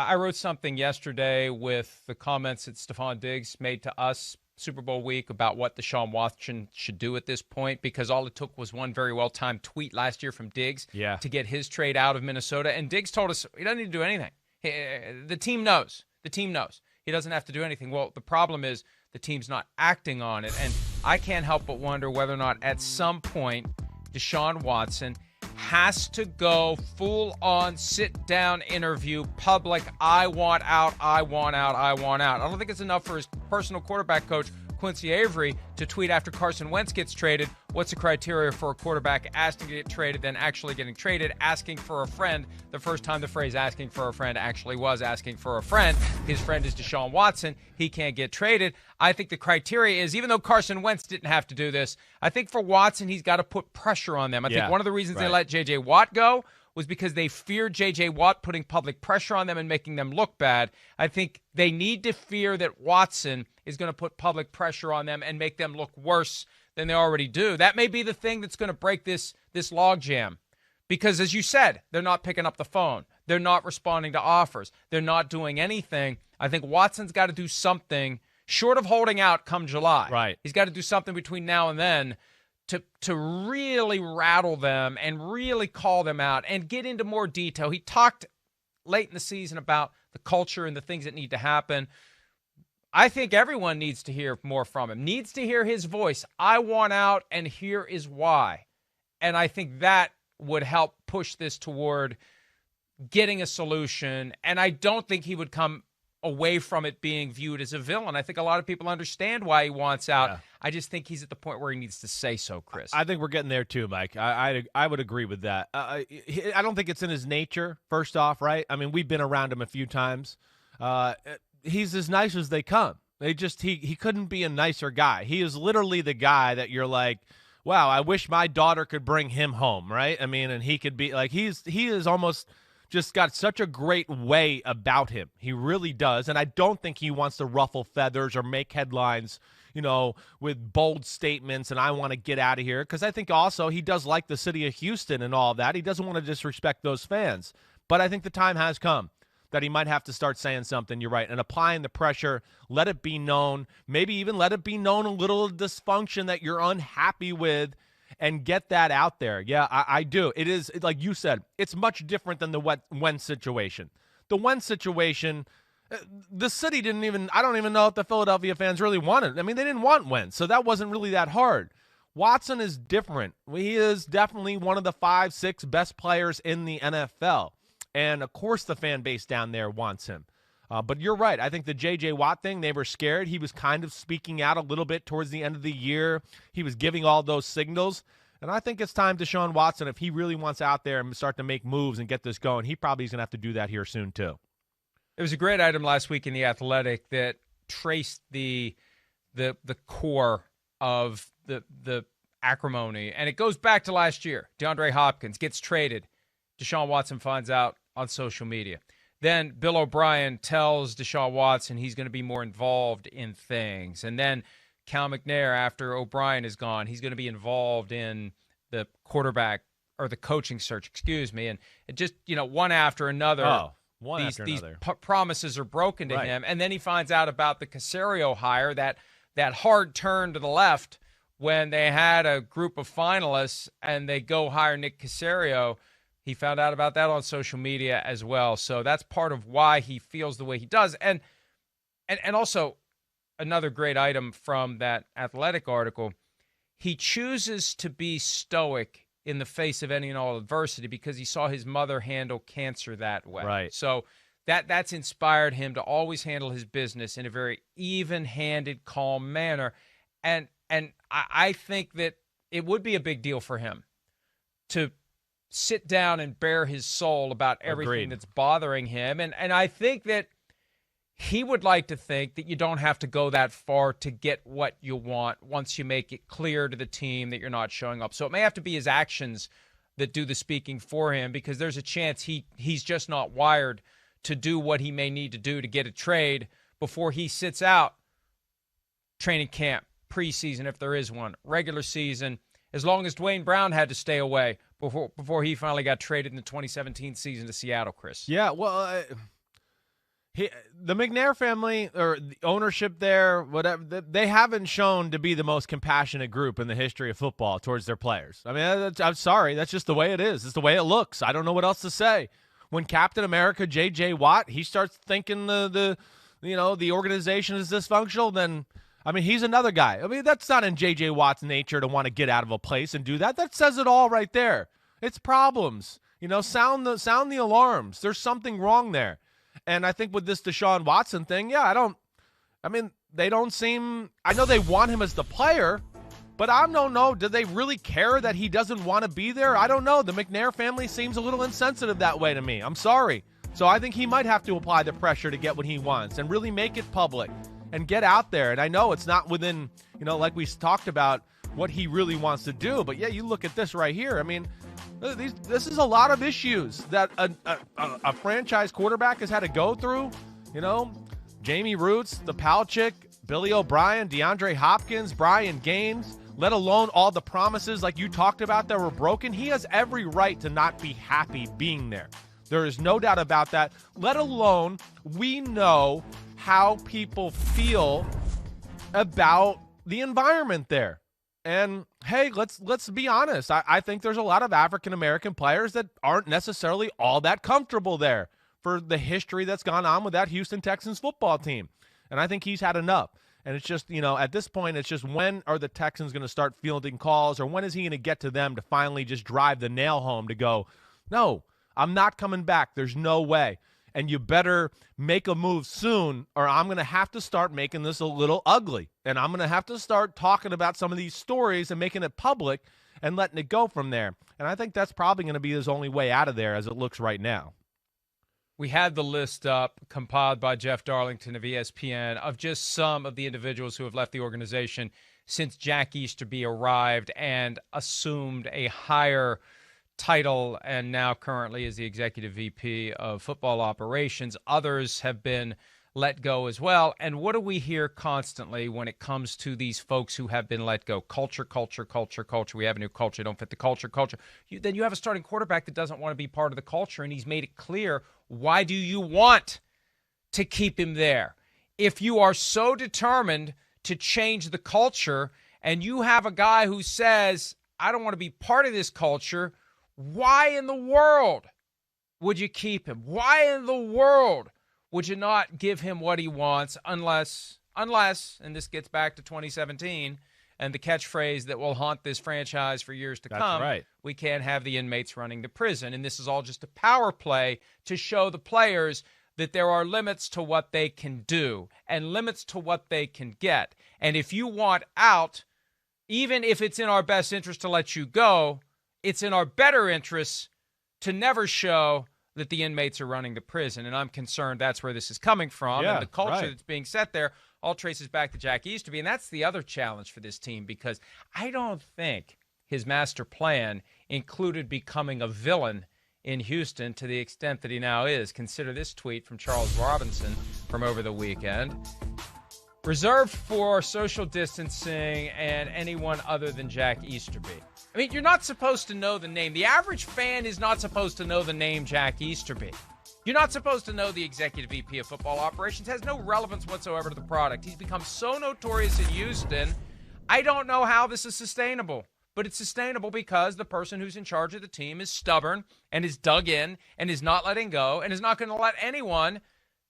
I wrote something yesterday with the comments that Stephon Diggs made to us Super Bowl week about what Deshaun Watson should do at this point, because all it took was one very well-timed tweet last year from Diggs to get his trade out of Minnesota. And Diggs told us he doesn't need to do anything. The team knows. The team knows. He doesn't have to do anything. Well, the problem is the team's not acting on it. And I can't help but wonder whether or not at some point Deshaun Watson has to go full-on sit-down interview, public, I want out, I want out, I want out. I don't think it's enough for his personal quarterback coach, Quincy Avery, to tweet after Carson Wentz gets traded, what's the criteria for a quarterback asking to get traded, then actually getting traded, asking for a friend, the first time the phrase asking for a friend actually was asking for a friend. His friend is Deshaun Watson. He can't get traded. I think the criteria is, even though Carson Wentz didn't have to do this, I think for Watson, he's got to put pressure on them. I think one of the reasons they let J.J. Watt go was because they feared J.J. Watt putting public pressure on them and making them look bad. I think they need to fear that Watson is going to put public pressure on them and make them look worse than they already do. That may be the thing that's going to break this logjam. Because, as you said, they're not picking up the phone. They're not responding to offers. They're not doing anything. I think Watson's got to do something short of holding out come July. Right. He's got to do something between now and then to really rattle them and really call them out and get into more detail. He talked late in the season about the culture and the things that need to happen. I think everyone needs to hear more from him, needs to hear his voice. I want out, and here is why. And I think that would help push this toward getting a solution. And I don't think he would come away from it being viewed as a villain. I think a lot of people understand why he wants out. Yeah. I just think he's at the point where he needs to say so, Chris. I think we're getting there too, Mike. I would agree with that. I don't think it's in his nature, first off, right? I mean, we've been around him a few times. He's as nice as they come. He couldn't be a nicer guy. He is literally the guy that you're like, wow, I wish my daughter could bring him home, right? I mean, and he could be like, he is almost just got such a great way about him. He really does. And I don't think he wants to ruffle feathers or make headlines, with bold statements and I want to get out of here. Because I think also he does like the city of Houston and all that. He doesn't want to disrespect those fans. But I think the time has come that he might have to start saying something, you're right, and applying the pressure, let it be known, maybe even let it be known a little dysfunction that you're unhappy with, and get that out there. Yeah, I do. It is, like you said, it's much different than the Wentz situation. The Wentz situation, the city didn't even, I don't even know if the Philadelphia fans really wanted. I mean, they didn't want Wentz, so that wasn't really that hard. Watson is different. He is definitely one of the 5-6 best players in the NFL. And, of course, the fan base down there wants him. But you're right. I think the J.J. Watt thing, they were scared. He was kind of speaking out a little bit towards the end of the year. He was giving all those signals. And I think it's time Deshaun Watson, if he really wants out there and start to make moves and get this going, he probably is going to have to do that here soon too. There was a great item last week in The Athletic that traced the core of the acrimony. And it goes back to last year. DeAndre Hopkins gets traded. Deshaun Watson finds out on social media. Then Bill O'Brien tells Deshaun Watson he's going to be more involved in things. And then Cal McNair, after O'Brien is gone, he's going to be involved in the quarterback or the coaching search, excuse me. And it just, one after another. These promises are broken to him. And then he finds out about the Caserio hire, that hard turn to the left when they had a group of finalists and they go hire Nick Caserio. He found out about that on social media as well. So that's part of why he feels the way he does. And also another great item from that Athletic article, he chooses to be stoic in the face of any and all adversity because he saw his mother handle cancer that way. Right. So that's inspired him to always handle his business in a very even-handed, calm manner. And I think that it would be a big deal for him to sit down and bare his soul about everything that's bothering him. And I think that he would like to think that you don't have to go that far to get what you want once you make it clear to the team that you're not showing up. So it may have to be his actions that do the speaking for him, because there's a chance he's just not wired to do what he may need to do to get a trade before he sits out training camp, preseason if there is one, regular season, as long as Dwayne Brown had to stay away before he finally got traded in the 2017 season to Seattle, Chris. Yeah, well, The McNair family or the ownership there, whatever, they haven't shown to be the most compassionate group in the history of football towards their players. I mean, I'm sorry. That's just the way it is. It's the way it looks. I don't know what else to say. When Captain America, J.J. Watt, he starts thinking the organization is dysfunctional, then, I mean, he's another guy. I mean, that's not in J.J. Watt's nature to want to get out of a place and do that. That says it all right there. It's problems. Sound the alarms. There's something wrong there. And I think with this Deshaun Watson thing, they don't seem – I know they want him as the player, but I don't know. Do they really care that he doesn't want to be there? I don't know. The McNair family seems a little insensitive that way to me. I'm sorry. So I think he might have to apply the pressure to get what he wants and really make it public and get out there. And I know it's not within, like we talked about, what he really wants to do. But, yeah, you look at this right here. I mean – this is a lot of issues that a franchise quarterback has had to go through. Jamie Roots, the Palchik, Billy O'Brien, DeAndre Hopkins, Brian Gaines, let alone all the promises like you talked about that were broken. He has every right to not be happy being there. There is no doubt about that, let alone we know how people feel about the environment there. And, hey, let's be honest. I think there's a lot of African-American players that aren't necessarily all that comfortable there for the history that's gone on with that Houston Texans football team. And I think he's had enough. And it's just, at this point, it's just when are the Texans going to start fielding calls, or when is he going to get to them to finally just drive the nail home to go, no, I'm not coming back. There's no way. And you better make a move soon, or I'm going to have to start making this a little ugly. And I'm going to have to start talking about some of these stories and making it public and letting it go from there. And I think that's probably going to be his only way out of there as it looks right now. We had the list up, compiled by Jeff Darlington of ESPN, of just some of the individuals who have left the organization since Jack Easterby arrived and assumed a higher title and now currently is the executive VP of football operations. Others have been let go as well. And what do we hear constantly when it comes to these folks who have been let go? Culture, culture, culture, culture. We have a new culture. Don't fit the culture, culture. Then you have a starting quarterback that doesn't want to be part of the culture, and he's made it clear. Why do you want to keep him there? If you are so determined to change the culture and you have a guy who says, I don't want to be part of this culture, why in the world would you keep him? Why in the world would you not give him what he wants unless, and this gets back to 2017 and the catchphrase that will haunt this franchise for years to come, right. We can't have the inmates running the prison. And this is all just a power play to show the players that there are limits to what they can do and limits to what they can get. And if you want out, even if it's in our best interest to let you go, it's in our better interests to never show that the inmates are running the prison. And I'm concerned that's where this is coming from. Yeah, and the culture right. that's being set there all traces back to Jack Easterby. And that's the other challenge for this team, because I don't think his master plan included becoming a villain in Houston to the extent that he now is. Consider this tweet from Charles Robinson from over the weekend. Reserved for social distancing and anyone other than Jack Easterby. I mean, you're not supposed to know the name. The average fan is not supposed to know the name Jack Easterby. You're not supposed to know the executive VP of football operations. Has no relevance whatsoever to the product. He's become so notorious in Houston. I don't know how this is sustainable, but it's sustainable because the person who's in charge of the team is stubborn and is dug in and is not letting go and is not going to let anyone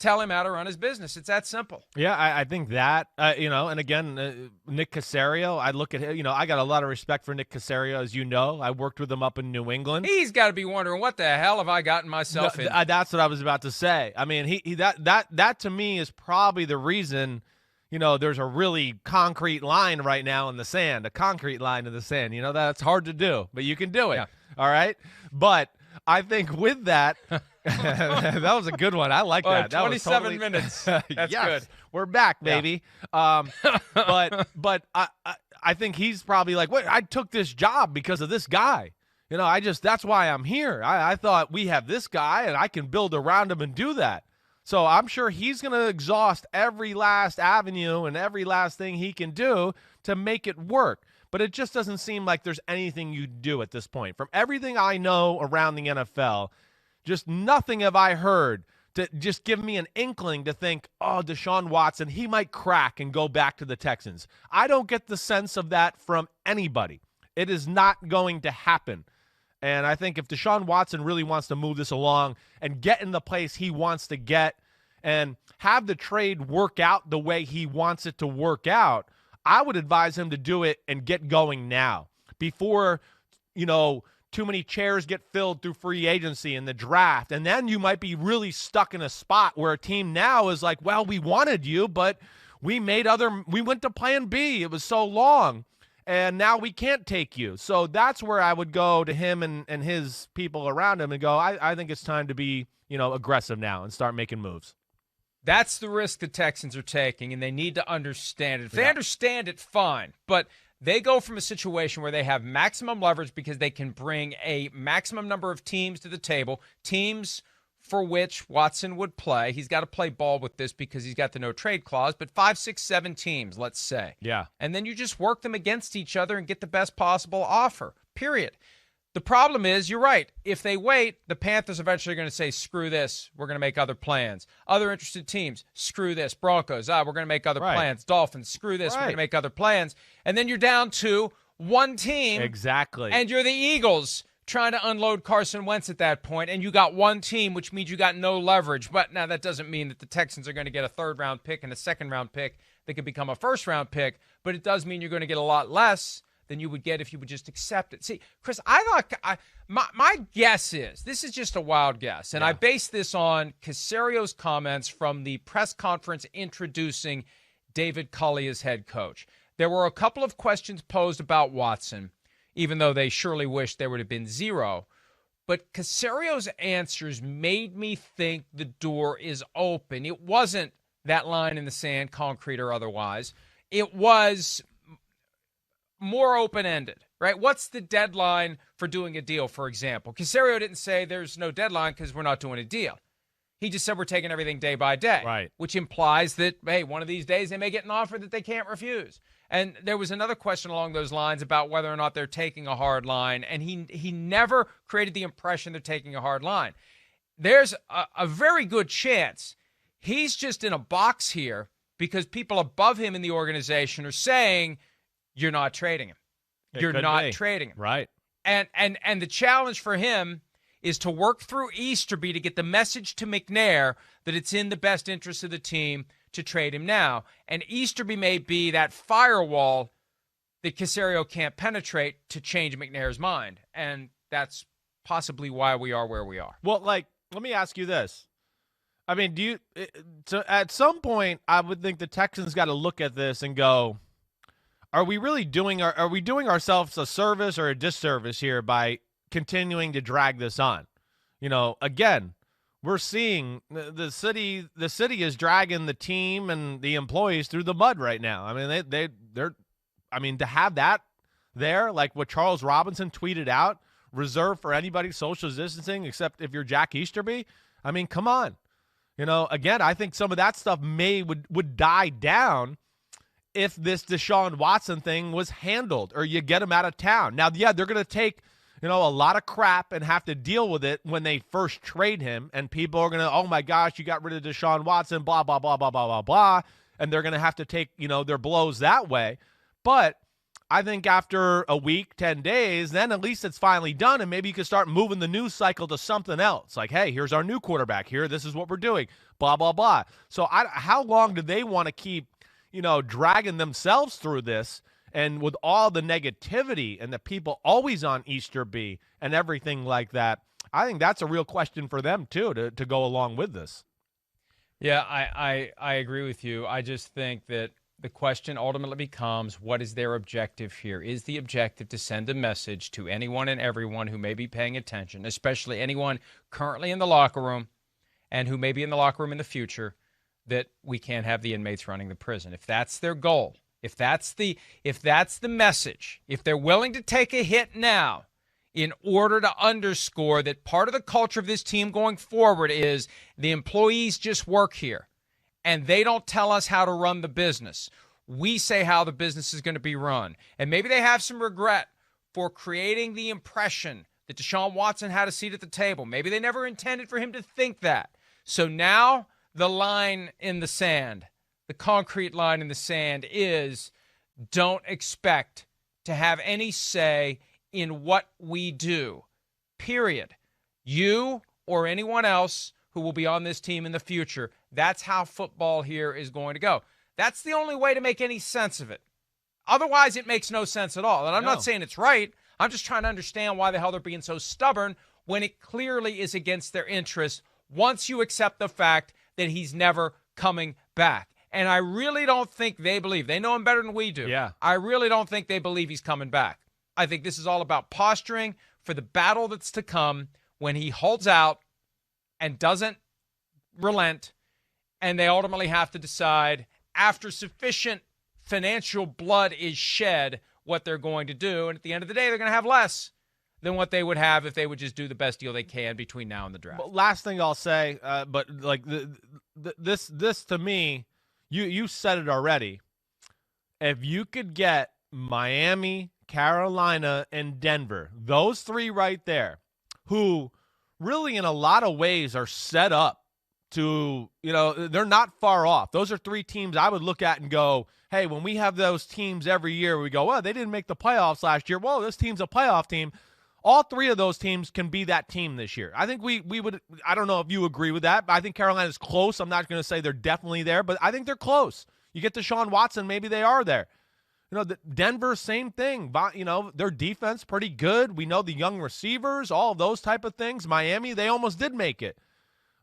tell him how to run his business. It's that simple. Yeah, I think that, and again, Nick Caserio, I look at him, I got a lot of respect for Nick Caserio, as you know. I worked with him up in New England. He's got to be wondering, what the hell have I gotten myself in? That's what I was about to say. I mean, that to me is probably the reason, there's a really concrete line right now in the sand, a concrete line in the sand. That's hard to do, but you can do it. Yeah. All right? But I think with that, that was a good one. I like that. That 27 minutes. That's yes, good. We're back, baby. Yeah. But I think he's probably like, wait, I took this job because of this guy. That's why I'm here. I thought we have this guy and I can build around him and do that. So I'm sure he's going to exhaust every last avenue and every last thing he can do to make it work. But it just doesn't seem like there's anything you do at this point. From everything I know around the NFL, just nothing have I heard to just give me an inkling to think, oh, Deshaun Watson, he might crack and go back to the Texans. I don't get the sense of that from anybody. It is not going to happen. And I think if Deshaun Watson really wants to move this along and get in the place he wants to get and have the trade work out the way he wants it to work out, I would advise him to do it and get going now before, too many chairs get filled through free agency and the draft. And then you might be really stuck in a spot where a team now is like, well, we wanted you, but we went to plan B. It was so long. And now we can't take you. So that's where I would go to him and his people around him and go, I think it's time to be, aggressive now and start making moves. That's the risk the Texans are taking, and they need to understand it. If they understand it, fine. But they go from a situation where they have maximum leverage because they can bring a maximum number of teams to the table, teams for which Watson would play. He's got to play ball with this because he's got the no-trade clause, but 5, 6, 7 teams, let's say. Yeah. And then you just work them against each other and get the best possible offer, period. The problem is, you're right, if they wait, the Panthers eventually are going to say, screw this, we're going to make other plans. Other interested teams, screw this. Broncos, we're going to make other plans. Dolphins, screw this, we're going to make other plans. And then you're down to one team. Exactly. And you're the Eagles trying to unload Carson Wentz at that point, and you got one team, which means you got no leverage. But now that doesn't mean that the Texans are going to get a third-round pick and a second-round pick that could become a first-round pick, but it does mean you're going to get a lot less than you would get if you would just accept it. See, Chris, my guess is, this is just a wild guess, and I base this on Casario's comments from the press conference introducing David Culley as head coach. There were a couple of questions posed about Watson, even though they surely wish there would have been zero. But Casario's answers made me think the door is open. It wasn't that line in the sand, concrete or otherwise. It was more open-ended, right? What's the deadline for doing a deal, for example? Casario didn't say there's no deadline because we're not doing a deal. He just said we're taking everything day by day, right? Which implies that, hey, one of these days they may get an offer that they can't refuse. And there was another question along those lines about whether or not they're taking a hard line, and he never created the impression they're taking a hard line. There's a very good chance he's just in a box here because people above him in the organization are saying, you're not trading him. You're not trading him. Right. And the challenge for him is to work through Easterby to get the message to McNair that it's in the best interest of the team to trade him now. And Easterby may be that firewall that Casario can't penetrate to change McNair's mind. And that's possibly why we are where we are. Well, let me ask you this. I mean, at some point, I would think the Texans got to look at this and go, are we doing ourselves a service or a disservice here by continuing to drag this on? Again, we're seeing the city is dragging the team and the employees through the mud right now. I mean, they're to have that there, like what Charles Robinson tweeted out, reserved for anybody social distancing except if you're Jack Easterby. I mean, come on. Again, I think some of that stuff would die down if this Deshaun Watson thing was handled or you get him out of town. Now, yeah, they're going to take, a lot of crap and have to deal with it when they first trade him. And people are going to, oh, my gosh, you got rid of Deshaun Watson, blah, blah, blah, blah, blah, blah, blah. And they're going to have to take, their blows that way. But I think after a week, 10 days, then at least it's finally done. And maybe you can start moving the news cycle to something else. Like, hey, here's our new quarterback here. This is what we're doing, blah, blah, blah. So how long do they want to keep dragging themselves through this, and with all the negativity and the people always on Easterby and everything like that? I think that's a real question for them too, to go along with this. Yeah, I agree with you. I just think that the question ultimately becomes, what is their objective here? Is the objective to send a message to anyone and everyone who may be paying attention, especially anyone currently in the locker room and who may be in the locker room in the future, that we can't have the inmates running the prison? If that's their goal, if that's the message, if they're willing to take a hit now in order to underscore that part of the culture of this team going forward is the employees just work here and they don't tell us how to run the business. We say how the business is going to be run. And maybe they have some regret for creating the impression that Deshaun Watson had a seat at the table. Maybe they never intended for him to think that. So now the line in the sand, the concrete line in the sand is don't expect to have any say in what we do, period. You or anyone else who will be on this team in the future, that's how football here is going to go. That's the only way to make any sense of it. Otherwise, it makes no sense at all. And I'm not saying it's right. I'm just trying to understand why the hell they're being so stubborn when it clearly is against their interest once you accept the fact that he's never coming back. And I really don't think they believe. They know him better than we do. Yeah. I really don't think they believe he's coming back. I think this is all about posturing for the battle that's to come when he holds out and doesn't relent, and they ultimately have to decide after sufficient financial blood is shed what they're going to do. And at the end of the day, they're going to have less than what they would have if they would just do the best deal they can between now and the draft. But last thing I'll say, but like this to me, you said it already. If you could get Miami, Carolina, and Denver, those three right there, who really in a lot of ways are set up to, they're not far off. Those are three teams I would look at and go, hey, when we have those teams every year, we go, well, they didn't make the playoffs last year. Whoa, this team's a playoff team. All three of those teams can be that team this year. I think we would, I don't know if you agree with that, but I think Carolina's close. I'm not going to say they're definitely there, but I think they're close. You get Deshaun Watson, maybe they are there. Denver, same thing. Their defense, pretty good. We know the young receivers, all of those type of things. Miami, they almost did make it.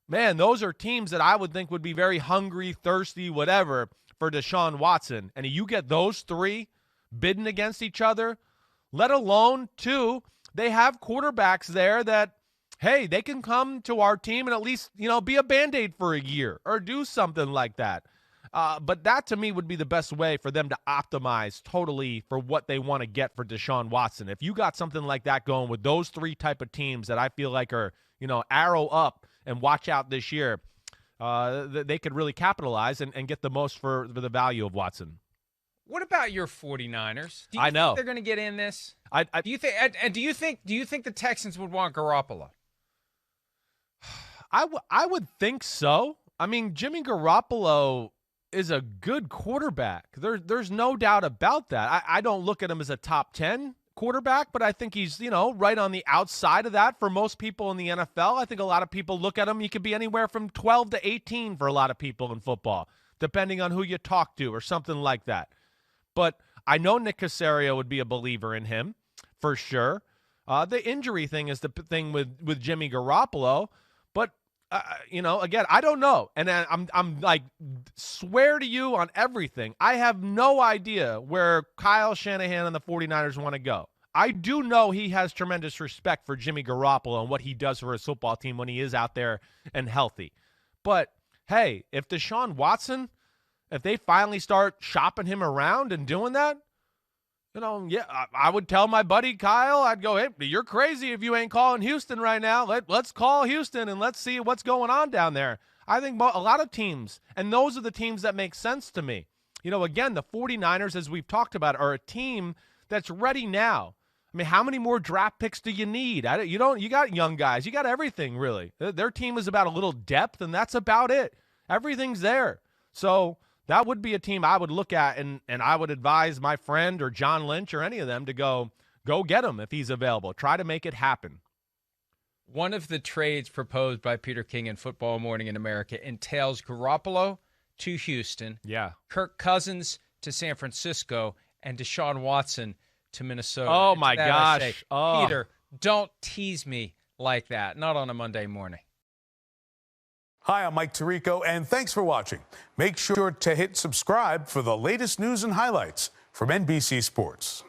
Man, those are teams that I would think would be very hungry, thirsty, whatever, for Deshaun Watson. And you get those three bidding against each other, let alone, two, they have quarterbacks there that, hey, they can come to our team and at least, be a Band-Aid for a year or do something like that. But that, to me, would be the best way for them to optimize totally for what they want to get for Deshaun Watson. If you got something like that going with those three type of teams that I feel like are, arrow up and watch out this year, they could really capitalize and get the most for the value of Watson. What about your 49ers? Do you I know think they're going to get in this? Do you think the Texans would want Garoppolo? I would think so. I mean, Jimmy Garoppolo is a good quarterback. There's no doubt about that. I don't look at him as a top 10 quarterback, but I think he's, right on the outside of that for most people in the NFL. I think a lot of people look at him. He could be anywhere from 12 to 18 for a lot of people in football, depending on who you talk to or something like that. But I know Nick Caserio would be a believer in him for sure. The injury thing is the thing with Jimmy Garoppolo, but again, I don't know. And I'm like, swear to you on everything, I have no idea where Kyle Shanahan and the 49ers want to go. I do know he has tremendous respect for Jimmy Garoppolo and what he does for his football team when he is out there and healthy. But, hey, if Deshaun Watson, if they finally start shopping him around and doing that, I would tell my buddy Kyle, I'd go, hey, you're crazy if you ain't calling Houston right now. Let's call Houston and let's see what's going on down there. I think a lot of teams, and those are the teams that make sense to me. Again, the 49ers, as we've talked about, are a team that's ready now. I mean, how many more draft picks do you need? You got young guys. You got everything, really. Their team is about a little depth, and that's about it. Everything's there. So that would be a team I would look at, and I would advise my friend or John Lynch or any of them to go get him if he's available. Try to make it happen. One of the trades proposed by Peter King in Football Morning in America entails Garoppolo to Houston, Kirk Cousins to San Francisco, and Deshaun Watson to Minnesota. Oh, my gosh. Peter, don't tease me like that. Not on a Monday morning. Hi, I'm Mike Tirico, and thanks for watching. Make sure to hit subscribe for the latest news and highlights from NBC Sports.